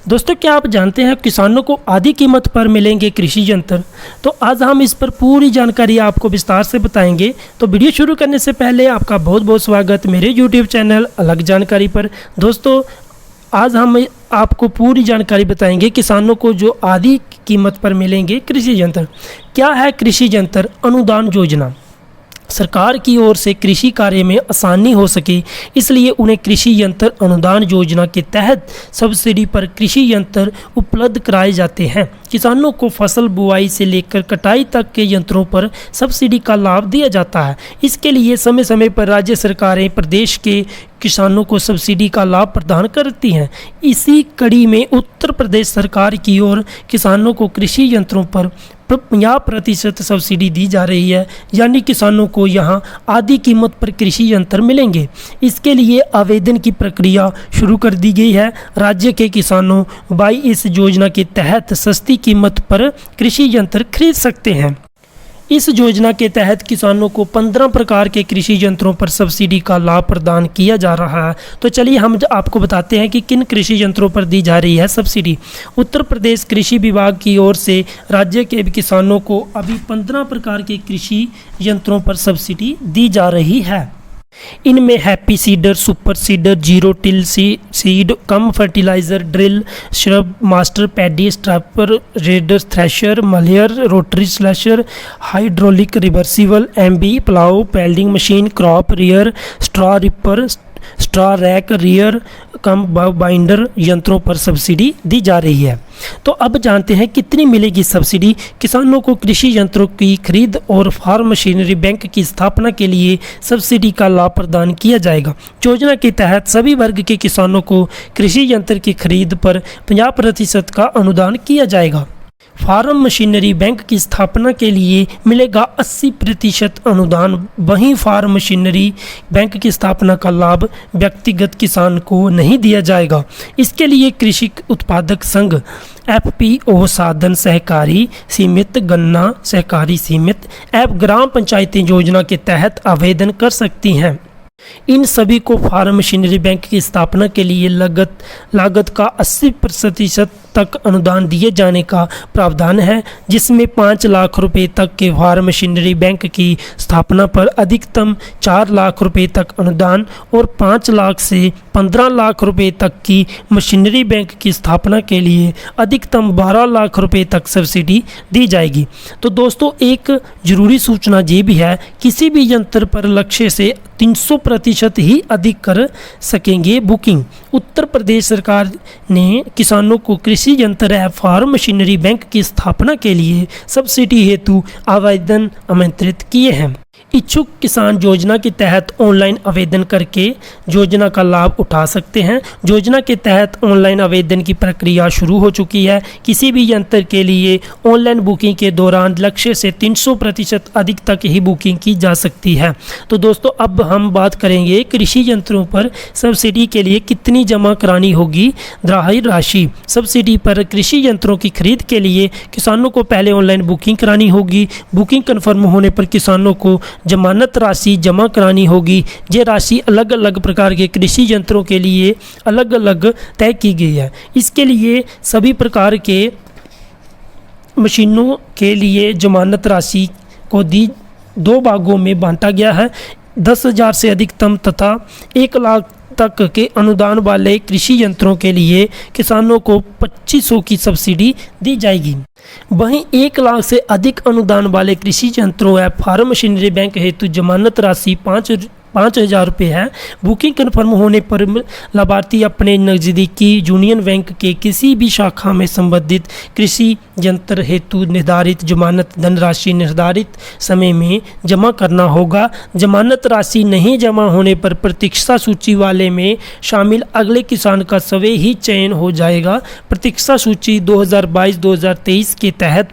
दोस्तों, क्या आप जानते हैं किसानों को आधी कीमत पर मिलेंगे कृषि यंत्र। तो आज हम इस पर पूरी जानकारी आपको विस्तार से बताएंगे। तो वीडियो शुरू करने से पहले आपका बहुत बहुत स्वागत मेरे YouTube चैनल अलग जानकारी पर। दोस्तों, आज हम आपको पूरी जानकारी बताएंगे किसानों को जो आधी कीमत पर मिलेंगे कृषि यंत्र। क्या है कृषि यंत्र अनुदान योजना? सरकार की ओर से कृषि कार्य में आसानी हो सके इसलिए उन्हें कृषि यंत्र अनुदान योजना के तहत सब्सिडी पर कृषि यंत्र उपलब्ध कराए जाते हैं। किसानों को फसल बुआई से लेकर कटाई तक के यंत्रों पर सब्सिडी का लाभ दिया जाता है। इसके लिए समय समय पर राज्य सरकारें प्रदेश के किसानों को सब्सिडी का लाभ प्रदान करती हैं। इसी कड़ी में उत्तर प्रदेश सरकार की ओर किसानों को कृषि यंत्रों पर 50% सब्सिडी दी जा रही है, यानी किसानों को यहां आधी कीमत पर कृषि यंत्र मिलेंगे। इसके लिए आवेदन की प्रक्रिया शुरू कर दी गई है। राज्य के किसानों बाई इस योजना के तहत सस्ती कीमत पर कृषि यंत्र खरीद सकते हैं। इस योजना के तहत किसानों को 15 प्रकार के कृषि यंत्रों पर सब्सिडी का लाभ प्रदान किया जा रहा है। तो चलिए हम आपको बताते हैं कि किन कृषि यंत्रों पर दी जा रही है सब्सिडी। उत्तर प्रदेश कृषि विभाग की ओर से राज्य के किसानों को अभी 15 प्रकार के कृषि यंत्रों पर सब्सिडी दी जा रही है। इनमें happy seeder, super seeder, zero till seed, कम fertiliser, drill, shrub master, paddy स्ट्रैपर, raider, thresher, मलियर, rotary slasher, hydraulic reversible, MB plough, पेल्डिंग machine, crop rear, straw ripper, straw rack, rear कम बाइंडर यंत्रों पर सब्सिडी दी जा रही है। तो अब जानते हैं कितनी मिलेगी सब्सिडी। किसानों को कृषि यंत्रों की खरीद और फार्म मशीनरी बैंक की स्थापना के लिए सब्सिडी का लाभ प्रदान किया जाएगा। योजना के तहत सभी वर्ग के किसानों को कृषि यंत्र की खरीद पर 50% का अनुदान किया जाएगा। फार्म मशीनरी बैंक की स्थापना के लिए मिलेगा 80% अनुदान। वहीं फार्म मशीनरी बैंक की स्थापना का लाभ व्यक्तिगत किसान को नहीं दिया जाएगा। इसके लिए कृषि उत्पादक संघ, एफपीओ, साधन सहकारी सीमित, गन्ना सहकारी सीमित एवं ग्राम पंचायतें योजना के तहत आवेदन कर सकती हैं। इन सभी को फार्म मशीनरी बैंक की स्थापना के लिए लागत का 80% तक अनुदान दिए जाने का प्रावधान है, जिसमें 5 लाख रुपए तक के फार्म मशीनरी बैंक की स्थापना पर अधिकतम 4 लाख रुपए तक अनुदान और 5 लाख से 15 लाख रुपए तक की मशीनरी बैंक की स्थापना के लिए अधिकतम 12 लाख रुपए तक सब्सिडी दी जाएगी। तो दोस्तों, एक ज़रूरी सूचना ये भी है, किसी भी यंत्र पर लक्ष्य से 300% ही अधिक कर सकेंगे बुकिंग। उत्तर प्रदेश सरकार ने किसानों को कृषि यंत्र एवं फार्म मशीनरी बैंक की स्थापना के लिए सब्सिडी हेतु आवेदन आमंत्रित किए हैं। इच्छुक किसान योजना के तहत ऑनलाइन आवेदन करके योजना का लाभ उठा सकते हैं। योजना के तहत ऑनलाइन आवेदन की प्रक्रिया शुरू हो चुकी है। किसी भी यंत्र के लिए ऑनलाइन बुकिंग के दौरान लक्ष्य से 300% अधिक तक ही बुकिंग की जा सकती है। तो दोस्तों, अब हम बात करेंगे कृषि यंत्रों पर सब्सिडी के लिए कितनी जमा करानी होगी राशि। सब्सिडी पर कृषि यंत्रों की खरीद के लिए किसानों को पहले ऑनलाइन बुकिंग करानी होगी। बुकिंग कन्फर्म होने पर किसानों को जमानत राशि जमा करानी होगी। ये राशि अलग अलग प्रकार के कृषि यंत्रों के लिए अलग अलग तय की गई है। इसके लिए सभी प्रकार के मशीनों के लिए जमानत राशि को 2 भागों में बांटा गया है। 10,000 से अधिकतम तथा 1 लाख तक के अनुदान वाले कृषि यंत्रों के लिए किसानों को 2500 की सब्सिडी दी जाएगी। वहीं 1 लाख से अधिक अनुदान वाले कृषि यंत्रों या फार्म मशीनरी बैंक हेतु जमानत राशि 5,000 रुपये है। बुकिंग कन्फर्म होने पर लाभार्थी अपने नज़दीकी यूनियन बैंक के किसी भी शाखा में संबंधित कृषि यंत्र हेतु निर्धारित जमानत धनराशि निर्धारित समय में जमा करना होगा। जमानत राशि नहीं जमा होने पर प्रतीक्षा सूची वाले में शामिल अगले किसान का स्वयं ही चयन हो जाएगा। प्रतीक्षा सूची 2022-2023 के तहत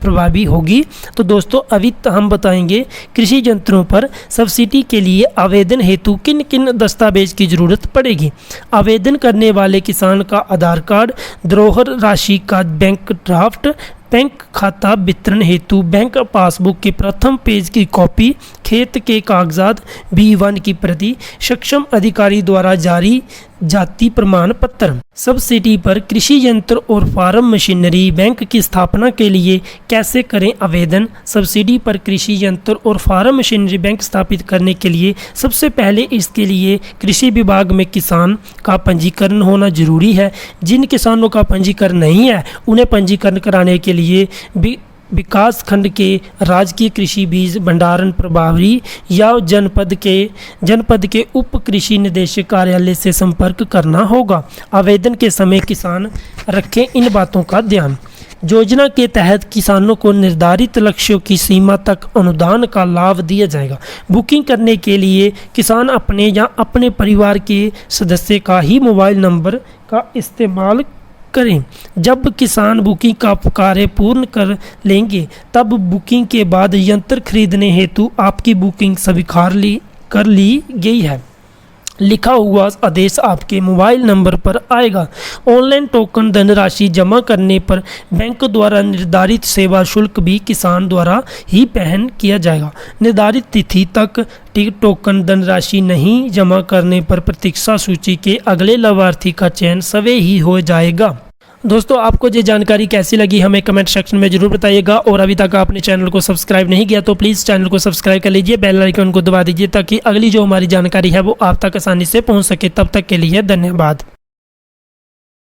प्रभावी होगी। तो दोस्तों, अभी हम बताएंगे कृषि यंत्रों पर सब्सिडी के लिए आवेदन हेतु किन किन दस्तावेज की जरूरत पड़ेगी। आवेदन करने वाले किसान का आधार कार्ड, धरोहर राशि का बैंक ड्राफ्ट, बैंक खाता वितरण हेतु बैंक पासबुक के प्रथम पेज की कॉपी, खेत के कागजात B1 की प्रति, सक्षम अधिकारी द्वारा जारी जाति प्रमाण पत्र। सब्सिडी पर कृषि यंत्र और फार्म मशीनरी बैंक की स्थापना के लिए कैसे करें आवेदन। सब्सिडी पर कृषि यंत्र और फार्म मशीनरी बैंक स्थापित करने के लिए सबसे पहले इसके लिए कृषि विभाग में किसान का पंजीकरण होना जरूरी है। जिन किसानों का पंजीकरण नहीं है उन्हें पंजीकरण कराने के लिए विकास खंड के राजकीय कृषि बीज भंडारण प्रभारी या जनपद के उप कृषि निदेशक कार्यालय से संपर्क करना होगा। आवेदन के समय किसान रखें इन बातों का ध्यान। योजना के तहत किसानों को निर्धारित लक्ष्यों की सीमा तक अनुदान का लाभ दिया जाएगा। बुकिंग करने के लिए किसान अपने या अपने परिवार के सदस्य का ही मोबाइल नंबर का इस्तेमाल करें। जब किसान बुकिंग का कार्य पूर्ण कर लेंगे तब बुकिंग के बाद यंत्र खरीदने हेतु आपकी बुकिंग स्वीकार कर ली गई है लिखा हुआ आदेश आपके मोबाइल नंबर पर आएगा। ऑनलाइन टोकन धनराशि जमा करने पर बैंक द्वारा निर्धारित सेवा शुल्क भी किसान द्वारा ही वहन किया जाएगा। निर्धारित तिथि तक टोकन धनराशि नहीं जमा करने पर प्रतीक्षा सूची के अगले लाभार्थी का चयन स्वयं ही हो जाएगा। दोस्तों, आपको ये जानकारी कैसी लगी हमें कमेंट सेक्शन में जरूर बताइएगा और अभी तक आपने चैनल को सब्सक्राइब नहीं किया तो प्लीज़ चैनल को सब्सक्राइब कर लीजिए, बेल आइकन को दबा दीजिए ताकि अगली जो हमारी जानकारी है वो आप तक आसानी से पहुंच सके। तब तक के लिए धन्यवाद।